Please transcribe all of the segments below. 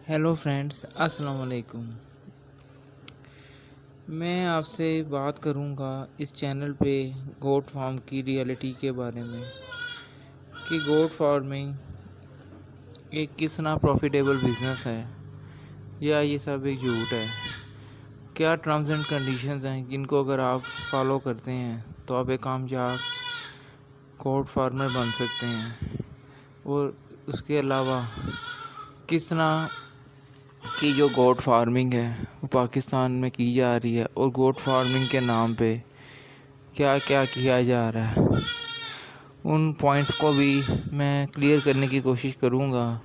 Hello friends, अस्सलाम वालेकुम। मैं आपसे बात करूंगा इस चैनल पे गोट फार्म की रियलिटी के बारे में कि गोट फार्मिंग एक कितना प्रॉफिटेबल बिजनेस है या ये सब एक झूठ है। क्या टर्म्स एंड कंडीशंस हैं जिनको अगर आप फॉलो करते हैं तो आप एक कामयाब गोट फार्मर बन सकते हैं। और उसके अलावा किस तरह की जो गोट फार्मिंग है वो पाकिस्तान में की जा रही है और गोट फार्मिंग के नाम पे क्या क्या किया जा रहा है, उन पॉइंट्स को भी मैं क्लियर करने की कोशिश करूँगा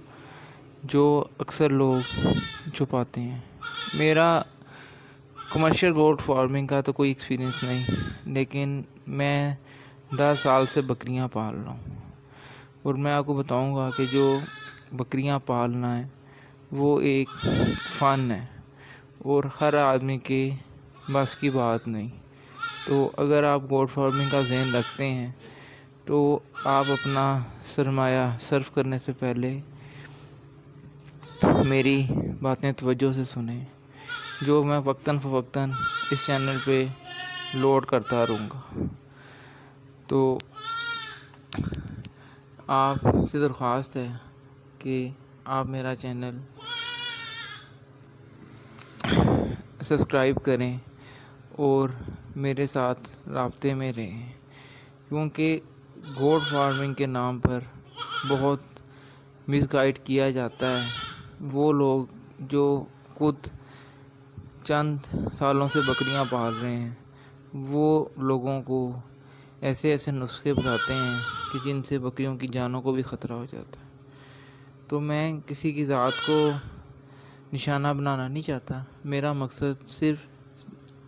जो अक्सर लोग छुपाते हैं। मेरा कमर्शियल गोट फार्मिंग का तो कोई एक्सपीरियंस नहीं, लेकिन मैं 10 साल से बकरियां पाल रहा हूँ और मैं आपको बताऊँगा कि जो बकरियां पालना है वो एक फ़न है और हर आदमी के बस की बात नहीं। तो अगर आप गोट फार्मिंग का ज़हन रखते हैं तो आप अपना सरमाया सर्व करने से पहले मेरी बातें तवज्जो से सुने, जो मैं वक्तन फ़वक्तन इस चैनल पे लोड करता रहूँगा। तो आपसे दरख्वास्त है कि आप मेरा चैनल सब्सक्राइब करें और मेरे साथ राब्ते में रहें, क्योंकि गोट फार्मिंग के नाम पर बहुत मिसगाइड किया जाता है। वो लोग जो खुद चंद सालों से बकरियां पाल रहे हैं वो लोगों को ऐसे ऐसे नुस्खे बताते हैं कि जिनसे बकरियों की जानों को भी ख़तरा हो जाता है। तो मैं किसी की ज़ात को निशाना बनाना नहीं चाहता। मेरा मकसद सिर्फ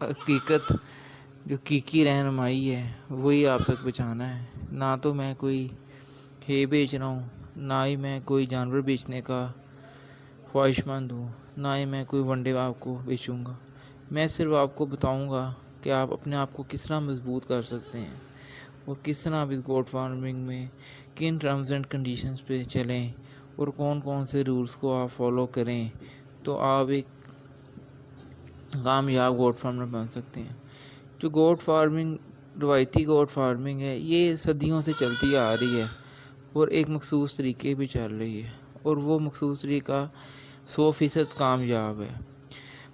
हकीकत जो कीकी रहनुमाई है वही आप तक पहुँचाना है। ना तो मैं कोई है बेच रहा हूँ, ना ही मैं कोई जानवर बेचने का ख्वाहिशमंद हूँ, ना ही मैं कोई वनडे आपको बेचूँगा। मैं सिर्फ आपको बताऊँगा कि आप अपने आप को किस तरह मजबूत कर सकते हैं और किस तरह आप इस गोट फार्मिंग में किन टर्म्स एंड कंडीशंस पे चलें और कौन कौन से रूल्स को आप फॉलो करें तो आप एक कामयाब गोट फार्मर बन सकते हैं। जो गोट फार्मिंग रवायती गोट फार्मिंग है ये सदियों से चलती आ रही है और एक मखसूस तरीके पे चल रही है और वो मखसूस तरीका 100% कामयाब है।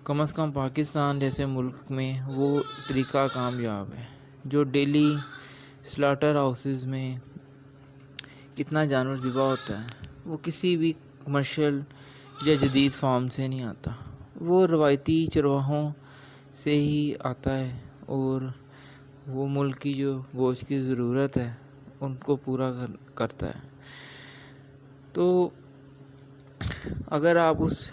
कम से कम पाकिस्तान जैसे मुल्क में वो तरीका कामयाब है। जो डेली स्लाटर हाउसेस में कितना जानवर ज़िबा होता है वो किसी भी कमर्शियल या जदीद फार्म से नहीं आता, वो रवायती चरवाहों से ही आता है और वो मुल्क की जो गोश्त की ज़रूरत है उनको पूरा करता है। तो अगर आप उस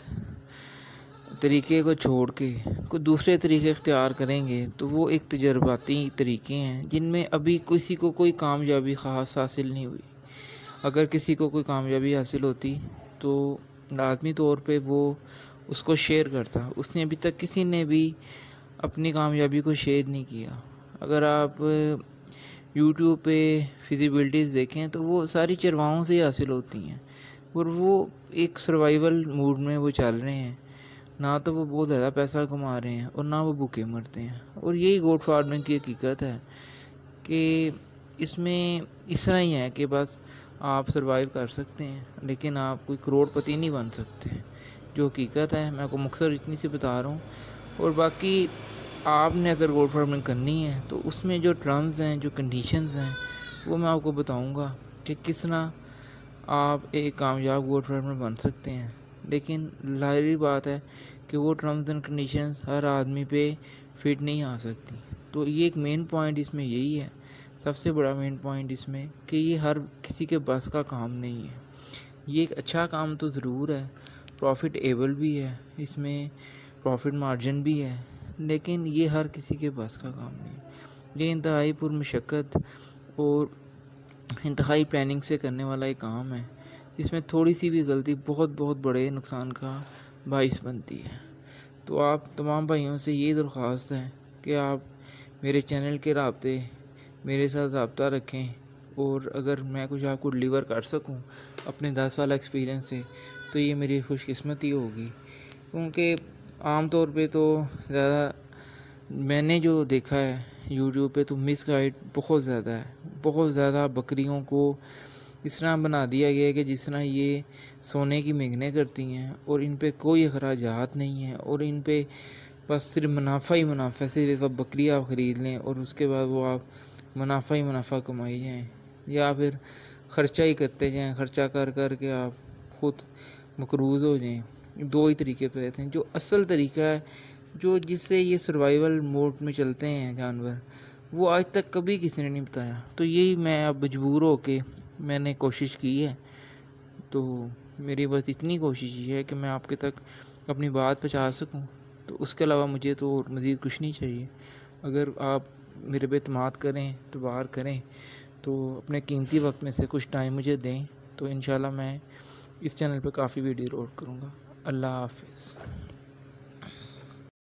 तरीके को छोड़ के कोई दूसरे तरीके इख्तियार करेंगे तो वो एक तजर्बाती तरीके हैं जिनमें अभी किसी को कोई कामयाबी ख़ास हासिल नहीं हुई। अगर किसी को कोई कामयाबी हासिल होती तो लाज़मी तौर पे वो उसको शेयर करता। उसने अभी तक किसी ने भी अपनी कामयाबी को शेयर नहीं किया। अगर आप यूट्यूब पे फिजिबिलिटीज़ देखें तो वो सारी चरवाहों से ही हासिल होती हैं और वो एक सर्वाइवल मूड में वो चल रहे हैं। ना तो वो बहुत ज़्यादा पैसा कमा रहे हैं और ना वो भूखे मरते हैं। और यही गोट फार्मिंग की हकीकत है कि इसमें इस तरह ही है कि बस आप सर्वाइव कर सकते हैं लेकिन आप कोई करोड़पति नहीं बन सकते। जो हकीकत है मैं आपको मकसद इतनी सी बता रहा हूँ। और बाकी आपने अगर गोट फार्मिंग करनी है तो उसमें जो टर्म्स हैं, जो कंडीशंस हैं, वो मैं आपको बताऊँगा कि किस तरह आप एक कामयाब गोट फार्मर बन सकते हैं। लेकिन लाहिरी बात है कि वो टर्म्स एंड कंडीशंस हर आदमी पे फिट नहीं आ सकती। तो ये एक मेन पॉइंट इसमें यही है, सबसे बड़ा मेन पॉइंट इसमें कि ये हर किसी के बस का काम नहीं है। ये एक अच्छा काम तो ज़रूर है, प्रॉफिटेबल भी है, इसमें प्रॉफिट मार्जिन भी है, लेकिन ये हर किसी के बस का काम नहीं है। ये इंतहाई पुरमशक्क़त और इंतहाई प्लानिंग से करने वाला एक काम है जिसमें थोड़ी सी भी गलती बहुत बहुत बड़े नुकसान का बाइस बनती है। तो आप तमाम भाइयों से ये दरख्वास्त है कि आप मेरे चैनल के राब्ते मेरे साथ रब्ता रखें और अगर मैं कुछ आपको डिलीवर कर सकूं अपने 10 साल एक्सपीरियंस से تو یہ میری خوش قسمتی ہوگی، کیونکہ عام طور پہ تو زیادہ میں نے جو دیکھا ہے یوٹیوب پہ تو مس گائیڈ بہت زیادہ ہے، بہت زیادہ بکریوں کو اس طرح بنا دیا گیا ہے کہ جس طرح یہ سونے کی مہنگیں کرتی ہیں اور ان پہ کوئی اخراجات نہیں ہیں، اور ان پہ بس صرف منافع ہی منافع، صرف آپ بکری آپ خرید لیں اور اس کے بعد وہ آپ منافع ہی منافع کمائی جائیں، یا پھر خرچہ ہی کرتے جائیں، خرچہ کر کر کے آپ خود مقروض ہو جائیں۔ دو ہی طریقے پہ رہتے ہیں۔ جو اصل طریقہ ہے، جو جس سے یہ سروائیول موڈ میں چلتے ہیں جانور، وہ آج تک کبھی کسی نے نہیں بتایا۔ تو یہی میں اب مجبور ہو کے میں نے کوشش کی ہے، تو میری بس اتنی کوشش یہ ہے کہ میں آپ کے تک اپنی بات پہنچا سکوں، تو اس کے علاوہ مجھے تو اور مزید کچھ نہیں چاہیے۔ اگر آپ میرے پہ اعتماد کریں، اعتبار کریں، تو اپنے قیمتی وقت میں سے کچھ ٹائم مجھے دیں، تو انشاءاللہ میں اس چینل پہ کافی ویڈیو اپلوڈ کروں گا۔ اللہ حافظ۔